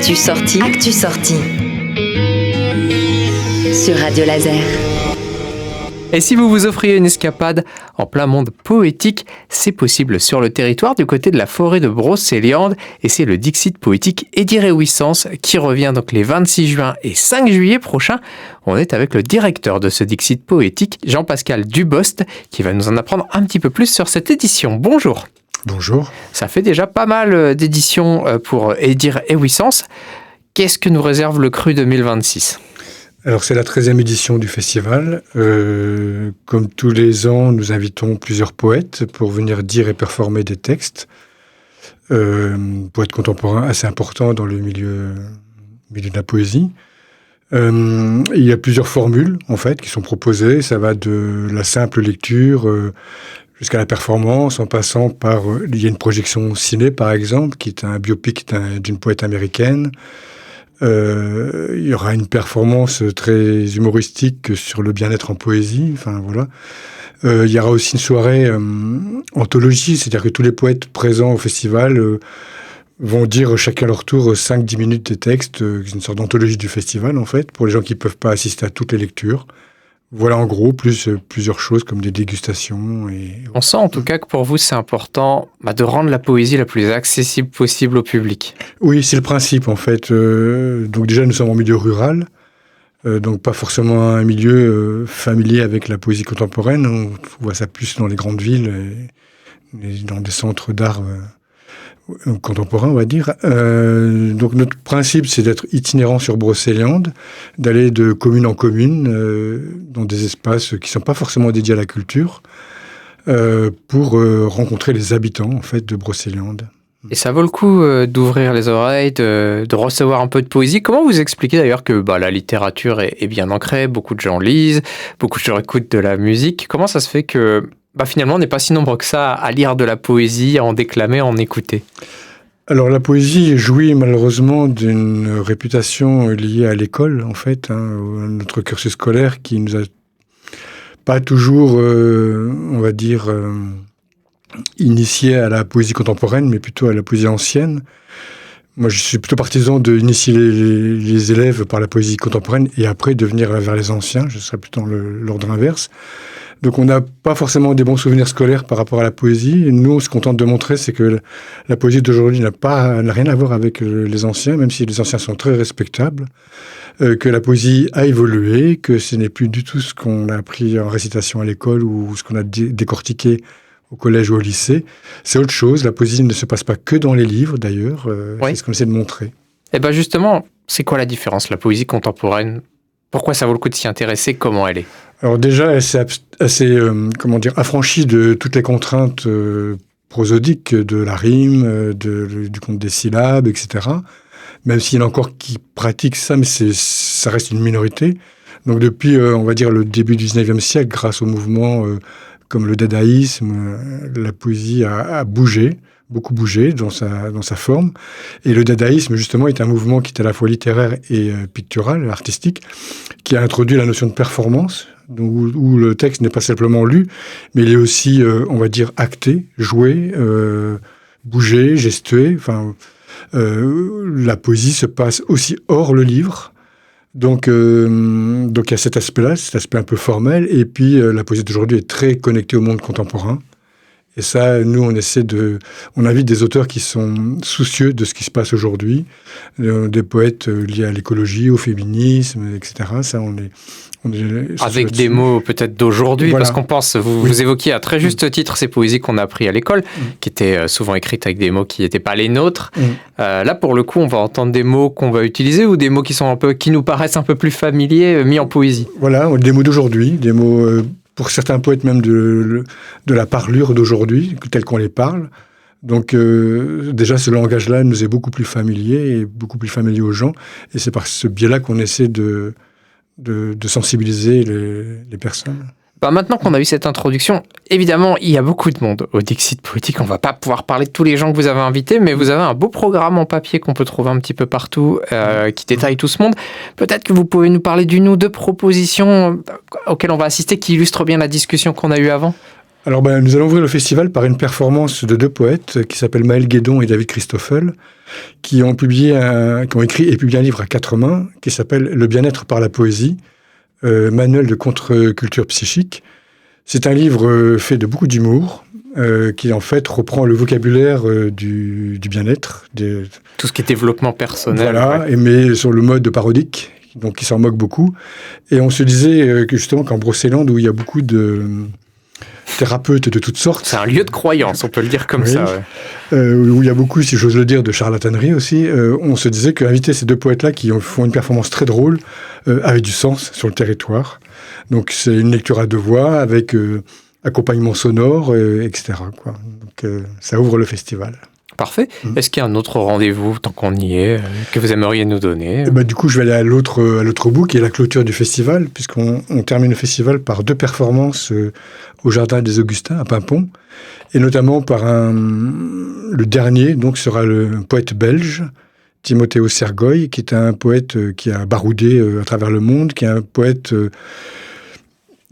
Actu sortie. Sur Radio Laser. Et si vous vous offriez une escapade en plein monde poétique, c'est possible sur le territoire du côté de la forêt de Brocéliande. Et c'est le Dixit poétique Eddie Réjouissance qui revient donc les 26 juin et 5 juillet prochains. On est avec le directeur de ce Dixit poétique, Jean-Pascal Dubost, qui va nous en apprendre un petit peu plus sur cette édition. Bonjour. Bonjour. Ça fait déjà pas mal d'éditions pour Eddie Réjouissance. Qu'est-ce que nous réserve le Cru 2026 ? Alors c'est la 13e édition du festival. Comme tous les ans, nous invitons plusieurs poètes pour venir dire et performer des textes. Poètes contemporains assez importants dans le milieu de la poésie. Il y a plusieurs formules en fait qui sont proposées. Ça va de la simple lecture jusqu'à la performance, en passant par... il y a une projection ciné par exemple, qui est un biopic d'une poète américaine. Il y aura une performance très humoristique sur le bien-être en poésie. Enfin voilà. Il y aura aussi une soirée anthologie, c'est-à-dire que tous les poètes présents au festival vont dire chacun à leur tour 5-10 minutes des textes. C'est une sorte d'anthologie du festival en fait, pour les gens qui ne peuvent pas assister à toutes les lectures. Voilà en gros, plus plusieurs choses comme des dégustations. On sent en tout cas que pour vous c'est important de rendre la poésie la plus accessible possible au public. Oui, c'est le principe en fait. Donc déjà nous sommes en milieu rural, donc pas forcément un milieu familier avec la poésie contemporaine. On voit ça plus dans les grandes villes et dans des centres d'art contemporain, on va dire. Donc notre principe, c'est d'être itinérant sur Brocéliande, d'aller de commune en commune, dans des espaces qui ne sont pas forcément dédiés à la culture, pour rencontrer les habitants en fait, de Brocéliande. Et ça vaut le coup d'ouvrir les oreilles, de recevoir un peu de poésie. Comment vous expliquez d'ailleurs que la littérature est bien ancrée, beaucoup de gens lisent, beaucoup de gens écoutent de la musique. Comment ça se fait que finalement, on n'est pas si nombreux que ça à lire de la poésie, à en déclamer, à en écouter? Alors, la poésie jouit malheureusement d'une réputation liée à l'école, en fait, notre cursus scolaire qui nous a pas toujours, on va dire, initiés à la poésie contemporaine, mais plutôt à la poésie ancienne. Moi, je suis plutôt partisan d'initier les élèves par la poésie contemporaine et après de venir vers les anciens. Je serais plutôt dans l'ordre inverse. Donc, on n'a pas forcément des bons souvenirs scolaires par rapport à la poésie. Et nous, on se contente de montrer, c'est que la poésie d'aujourd'hui n'a rien à voir avec les anciens, même si les anciens sont très respectables, que la poésie a évolué, que ce n'est plus du tout ce qu'on a appris en récitation à l'école ou ce qu'on a décortiqué au collège ou au lycée. C'est autre chose. La poésie ne se passe pas que dans les livres, d'ailleurs. Oui. C'est ce qu'on essaie de montrer. Et justement, c'est quoi la différence, la poésie contemporaine ? Pourquoi ça vaut le coup de s'y intéresser ? Comment elle est ? Alors déjà, elle s'est assez affranchie de toutes les contraintes prosodiques, de la rime, du compte des syllabes, etc. Même s'il y en a encore qui pratiquent ça, mais ça reste une minorité. Donc depuis, on va dire, le début du 19e siècle, grâce au mouvement comme le dadaïsme, la poésie a bougé, beaucoup bougé dans sa forme. Et le dadaïsme, justement, est un mouvement qui est à la fois littéraire et pictural, artistique, qui a introduit la notion de performance, donc où le texte n'est pas simplement lu, mais il est aussi, on va dire, acté, joué, bougé, gestué. Enfin, la poésie se passe aussi hors le livre. Donc il y a cet aspect-là, cet aspect un peu formel. Et puis, la poésie d'aujourd'hui est très connectée au monde contemporain. Et ça, nous, on invite des auteurs qui sont soucieux de ce qui se passe aujourd'hui, des poètes liés à l'écologie, au féminisme, etc. Ça, on est avec des mots peut-être d'aujourd'hui, voilà. Parce qu'on pense, vous évoquiez à très juste titre ces poésies qu'on a appris à l'école, qui étaient souvent écrites avec des mots qui n'étaient pas les nôtres. Là, pour le coup, on va entendre des mots qu'on va utiliser ou des mots qui nous paraissent un peu plus familiers, mis en poésie. Voilà, des mots d'aujourd'hui, des mots... pour certains poètes même de la parlure d'aujourd'hui, tels qu'on les parle. Donc déjà, ce langage-là nous est beaucoup plus familier et beaucoup plus familier aux gens. Et c'est par ce biais-là qu'on essaie de sensibiliser les personnes. Maintenant qu'on a eu cette introduction, évidemment, il y a beaucoup de monde au Dixit Poétique. On ne va pas pouvoir parler de tous les gens que vous avez invités, mais vous avez un beau programme en papier qu'on peut trouver un petit peu partout, qui détaille tout ce monde. Peut-être que vous pouvez nous parler d'une ou deux propositions auxquelles on va assister, qui illustrent bien la discussion qu'on a eue avant. Alors, nous allons ouvrir le festival par une performance de 2 poètes qui s'appellent Maël Guédon et David Christoffel, qui ont écrit et publié un livre à 4 mains qui s'appelle « Le bien-être par la poésie, manuel de contre-culture psychique ». C'est un livre fait de beaucoup d'humour, qui en fait reprend le vocabulaire du bien-être. Tout ce qui est développement personnel. Voilà, mais sur le mode parodique, donc qui s'en moque beaucoup. Et on se disait que justement qu'en Brocéliande, où il y a beaucoup de thérapeutes de toutes sortes. C'est un lieu de croyance, on peut le dire comme oui, ça. Ouais. Où il y a beaucoup, si j'ose le dire, de charlatanerie aussi. On se disait qu'inviter ces 2 poètes-là qui font une performance très drôle avait du sens sur le territoire. Donc c'est une lecture à 2 voix avec accompagnement sonore, etc. quoi. Donc ça ouvre le festival. Parfait. Est-ce qu'il y a un autre rendez-vous, tant qu'on y est, que vous aimeriez nous donner ? Du coup, je vais aller à l'autre bout, qui est la clôture du festival, puisqu'on termine le festival par 2 performances au Jardin des Augustins, à Paimpont, et notamment par le dernier, donc sera le poète belge, Timothéo Sergoy, qui est un poète qui a baroudé à travers le monde, qui est un poète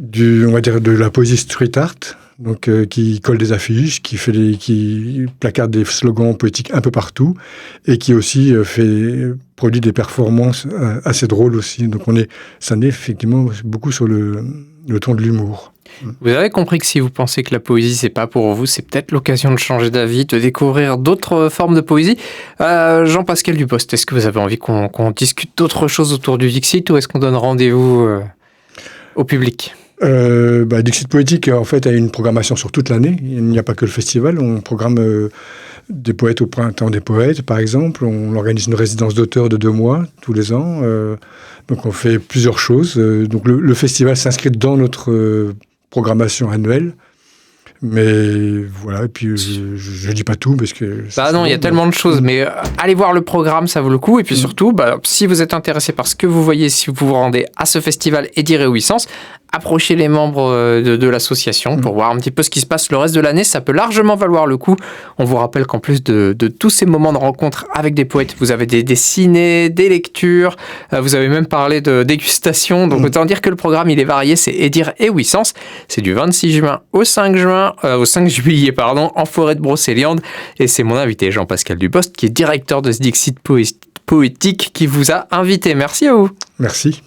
on va dire de la poésie street art, donc qui colle des affiches, qui placarde des slogans poétiques un peu partout, et qui aussi produit des performances assez drôles aussi. Donc ça naît effectivement beaucoup sur le ton de l'humour. Vous avez compris que si vous pensez que la poésie c'est pas pour vous, c'est peut-être l'occasion de changer d'avis, de découvrir d'autres formes de poésie. Jean-Pascal Dupost, est-ce que vous avez envie qu'on discute d'autres choses autour du Dixit, ou est-ce qu'on donne rendez-vous au public ? Dixit Poétique, en fait, a une programmation sur toute l'année. Il n'y a pas que le festival. On programme des poètes au Printemps des Poètes, par exemple. On organise une résidence d'auteur de 2 mois, tous les ans. Donc, on fait plusieurs choses. Donc, le festival s'inscrit dans notre programmation annuelle. Mais voilà, et puis je dis pas tout parce que... non, il y a tellement de choses, mais allez voir le programme, ça vaut le coup. Et puis surtout, si vous êtes intéressé par ce que vous voyez, si vous vous rendez à ce festival Eddie Réjouissance, approchez les membres de l'association pour voir un petit peu ce qui se passe le reste de l'année. Ça peut largement valoir le coup. On vous rappelle qu'en plus de tous ces moments de rencontre avec des poètes, vous avez des ciné, des lectures, vous avez même parlé de dégustation. Donc autant dire que le programme, il est varié. C'est Eddie Réjouissance. C'est du 26 juin au 5 juillet, en forêt de Brocéliande. Et c'est mon invité, Jean-Pascal Dupost, qui est directeur de ce Dixit Poétique, qui vous a invité. Merci à vous. Merci.